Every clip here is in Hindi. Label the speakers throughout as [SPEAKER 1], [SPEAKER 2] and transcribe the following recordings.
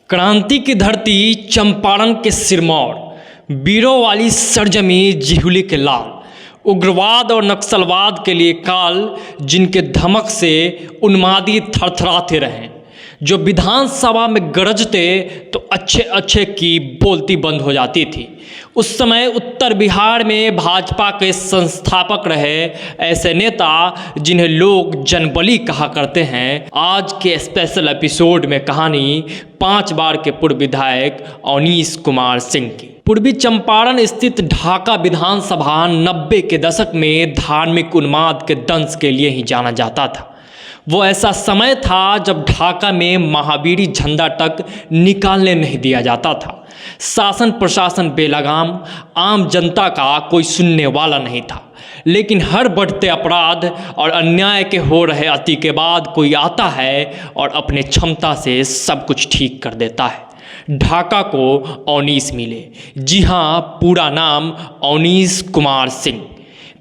[SPEAKER 1] क्रांति की धरती चंपारण के सिरमौर, वीरों वाली सरजमी जिहुली के लाल, उग्रवाद और नक्सलवाद के लिए काल, जिनके धमक से उन्मादी थरथराते रहें, जो विधानसभा में गरजते तो अच्छे अच्छे की बोलती बंद हो जाती थी। उस समय उत्तर बिहार में भाजपा के संस्थापक रहे ऐसे नेता जिन्हें लोग जनबली कहा करते हैं। आज के स्पेशल एपिसोड में कहानी 5 बार के पूर्व विधायक अवनीश कुमार सिंह की। पूर्वी चंपारण स्थित ढाका विधानसभा 90 के दशक में धार्मिक उन्माद के दंश के लिए ही जाना जाता था। वो ऐसा समय था जब ढाका में महावीरी झंडा तक निकालने नहीं दिया जाता था। शासन प्रशासन बेलगाम, आम जनता का कोई सुनने वाला नहीं था। लेकिन हर बढ़ते अपराध और अन्याय के हो रहे अति के बाद कोई आता है और अपने क्षमता से सब कुछ ठीक कर देता है। ढाका को अवनीश मिले। जी हाँ, पूरा नाम अवनीश कुमार सिंह।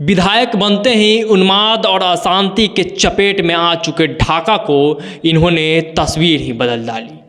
[SPEAKER 1] विधायक बनते ही उन्माद और अशांति के चपेट में आ चुके ढाका को इन्होंने तस्वीर ही बदल डाली।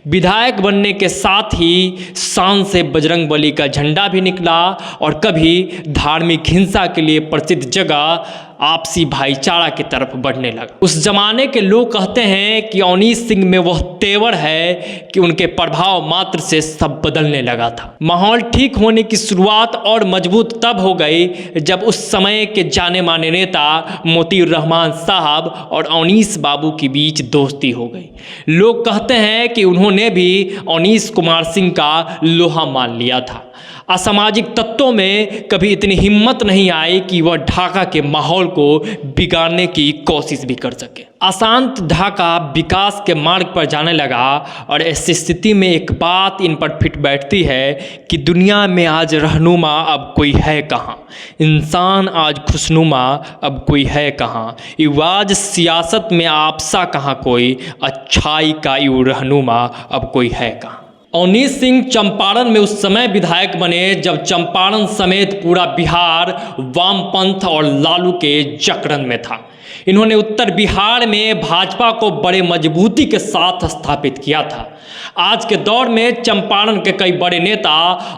[SPEAKER 1] विधायक बनने के साथ ही शान से बजरंगबली का झंडा भी निकला और कभी धार्मिक हिंसा के लिए प्रसिद्ध जगह आपसी भाईचारा की तरफ बढ़ने लगा। उस जमाने के लोग कहते हैं कि अवनीश सिंह में वह तेवर है कि उनके प्रभाव मात्र से सब बदलने लगा था। माहौल ठीक होने की शुरुआत और मजबूत तब हो गई जब उस समय के जाने माने नेता मोतीउर रहमान साहब और अवनीश बाबू के बीच दोस्ती हो गई। लोग कहते हैं कि उन्होंने भी अवनीश कुमार सिंह का लोहा मान लिया था। असामाजिक तत्वों में कभी इतनी हिम्मत नहीं आई कि वह ढाका के माहौल को बिगाड़ने की कोशिश भी कर सके। अशांत ढाका विकास के मार्ग पर जाने लगा और ऐसी स्थिति में एक बात इन पर फिट बैठती है कि दुनिया में आज रहनुमा अब कोई है कहाँ, इंसान आज खुशनुमा अब कोई है कहाँ, युवाज सियासत में आपसा कहाँ कोई, अच्छाई का यू रहनुमा अब कोई है कहाँ। अवनीश सिंह चंपारण में उस समय विधायक बने जब चंपारण समेत पूरा बिहार वामपंथ और लालू के जकड़न में था। इन्होंने उत्तर बिहार में भाजपा को बड़े मजबूती के साथ स्थापित किया था। आज के दौर में चंपारण के कई बड़े नेता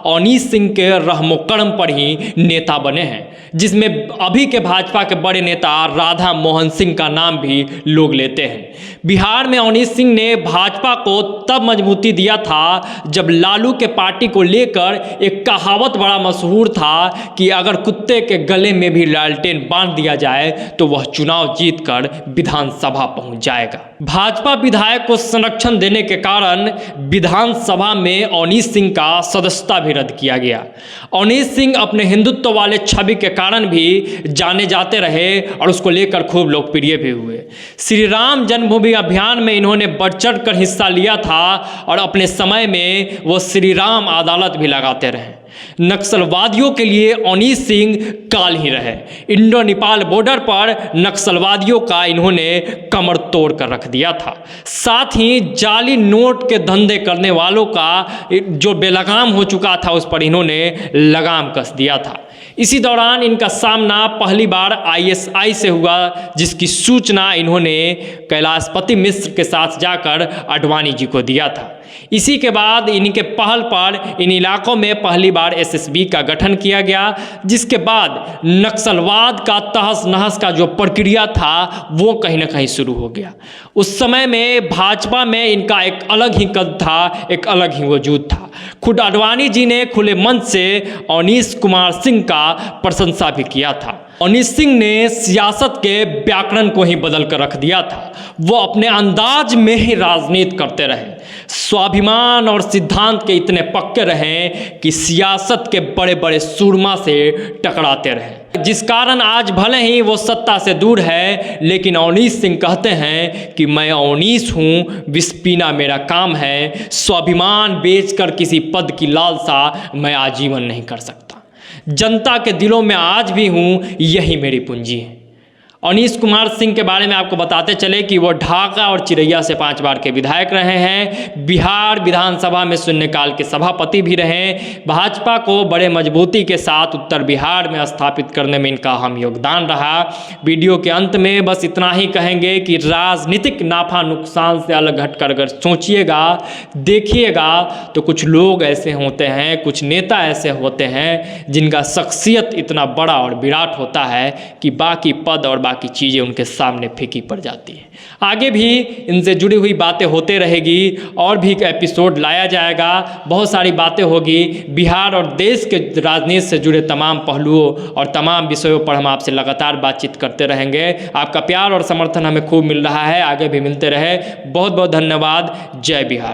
[SPEAKER 1] अवनीश सिंह के रहमो कर्म पर ही नेता बने हैं, जिसमें अभी के भाजपा के बड़े नेता राधा मोहन सिंह का नाम भी लोग लेते हैं। बिहार में अवनीश सिंह ने भाजपा को तब मजबूती दिया था जब लालू के पार्टी को लेकर एक कहावत बड़ा मशहूर था कि अगर कुत्ते के गले में भी लालटेन बांध दिया जाए तो वह चुनाव जीतकर विधानसभा पहुंच जाएगा। भाजपा विधायक को संरक्षण देने के कारण विधानसभा में अवनीश सिंह का सदस्यता भी रद्द किया गया। अवनीश सिंह अपने हिंदुत्व वाले छवि के कारण भी जाने जाते रहे और उसको लेकर खूब लोकप्रिय भी हुए। श्री राम जन्मभूमि अभियान में इन्होंने बढ़ चढ़ कर हिस्सा लिया था और अपने समय में वो श्री राम अदालत भी लगाते रहे। नक्सलवादियों के लिए अवनीश सिंह काल ही रहे। इंडो नेपाल बॉर्डर पर नक्सलवादियों का इन्होंने कमर तोड़ कर रख दिया था। साथ ही जाली नोट के धंधे करने वालों का जो बेलगाम हो चुका था उस पर इन्होंने लगाम कस दिया था। इसी दौरान इनका सामना पहली बार आईएसआई से हुआ, जिसकी सूचना इन्होंने कैलाशपति मिश्र के साथ जाकर आडवाणी जी को दिया था। इसी के बाद इनके पहल पर इन इलाकों में पहली बार एसएसबी का गठन किया गया, जिसके बाद नक्सलवाद का तहस नहस का जो प्रक्रिया था वो कहीं ना कहीं शुरू हो गया। उस समय में भाजपा में इनका एक अलग ही कद था, एक अलग ही वजूद था। खुद आडवाणी जी ने खुले मन से अवनीश कुमार सिंह का प्रशंसा भी किया था। अवनीश सिंह ने सियासत के व्याकरण को ही बदल कर रख दिया था। वो अपने अंदाज में ही राजनीति करते रहे, स्वाभिमान और सिद्धांत के इतने पक्के रहे कि सियासत के बड़े बड़े सूरमा से टकराते रहे, जिस कारण आज भले ही वो सत्ता से दूर है, लेकिन अवनीश सिंह कहते हैं कि मैं अवनीश हूँ, विष पीना मेरा काम है, स्वाभिमान बेचकर किसी पद की लालसा मैं आजीवन नहीं कर सकता। जनता के दिलों में आज भी हूँ, यही मेरी पूंजी है। अनीश कुमार सिंह के बारे में आपको बताते चले कि वो ढाका और चिरैया से 5 बार के विधायक रहे हैं। बिहार विधानसभा में शून्यकाल के सभापति भी रहे। भाजपा को बड़े मजबूती के साथ उत्तर बिहार में स्थापित करने में इनका अहम योगदान रहा। वीडियो के अंत में बस इतना ही कहेंगे कि राजनीतिक नाफा नुकसान से अलग हटकर अगर सोचिएगा, देखिएगा, तो कुछ लोग ऐसे होते हैं, कुछ नेता ऐसे होते हैं जिनका शख्सियत इतना बड़ा और विराट होता है कि बाकी पद और बाकी चीज़ें उनके सामने फीकी पड़ जाती है। आगे भी इनसे जुड़ी हुई बातें होते रहेगी और भी एपिसोड लाया जाएगा, बहुत सारी बातें होगी। बिहार और देश के राजनीति से जुड़े तमाम पहलुओं और तमाम विषयों पर हम आपसे लगातार बातचीत करते रहेंगे। आपका प्यार और समर्थन हमें खूब मिल रहा है, आगे भी मिलते रहे। बहुत बहुत धन्यवाद। जय बिहार।